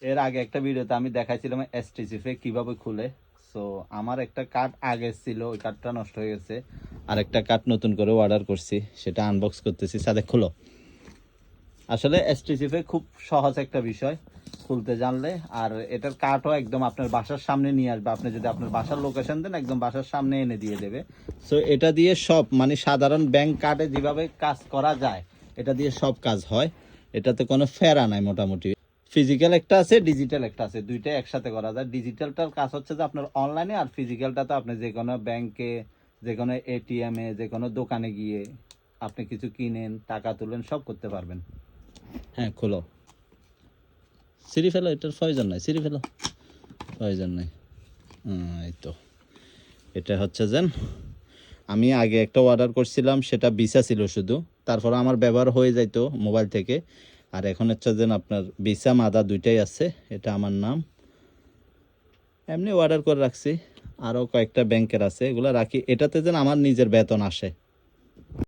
এর আগে একটা ভিডিওতে আমি দেখাইছিলাম এসটিসিফে কিভাবে খুলে। সো আমার একটা কার্ড আগে ছিল, ওই কার্ডটা নষ্ট হয়ে গেছে। আর একটা কার্ড নতুন করে অর্ডার করছি, সেটা আনবক্স করতেছি। সাথে খুলো। আসলে এসটিসিফে খুব সহজ একটা বিষয় খুলতে জানলে। আর এটার কার্ডও একদম আপনার বাসার সামনে নিয়ে আসবে। আপনি যদি আপনার বাসার লোকেশন দেন, একদম বাসার সামনে এনে দিয়ে দেবে। সো এটা দিয়ে সব মানে সাধারণ ব্যাংক কার্ডে যেভাবে কাজ করা যায়, এটা দিয়ে সব কাজ হয়। এটাতে কোনো ফেরা নাই মোটামুটি। ফিজিক্যাল একটা আছে, ডিজিটাল একটা আছে, দুইটাই একসাথে করা যায়। ডিজিটালটার কাজ হচ্ছে যে আপনার অনলাইনে, আর ফিজিক্যালটা তো আপনি যে কোনো ব্যাংকে, যে কোনো এটিএমে, যে কোনো দোকানে গিয়ে আপনি কিছু কিনেন, টাকা তুলেন, সব করতে পারবেন। হ্যাঁ, খোলো। সিঁড়ি ফেলো, এটার প্রয়োজন নাই। সিঁড়ি ফেলো, প্রয়োজন নাই। এই তো, এটা হচ্ছে যেন আমি আগে একটা অর্ডার করছিলাম, সেটা ভিসা ছিল শুধু। তারপর আমার ব্যবহার হয়ে যাইতো মোবাইল থেকে। আর এখন হচ্ছে যেন আপনার ভিসা মাদা দুইটাই আছে। এটা আমার নাম, এমনি অর্ডার করে রাখছি। আরও কয়েকটা ব্যাংকের আছে, এগুলো রাখি। এটাতে যেন আমার নিজের বেতন আসে।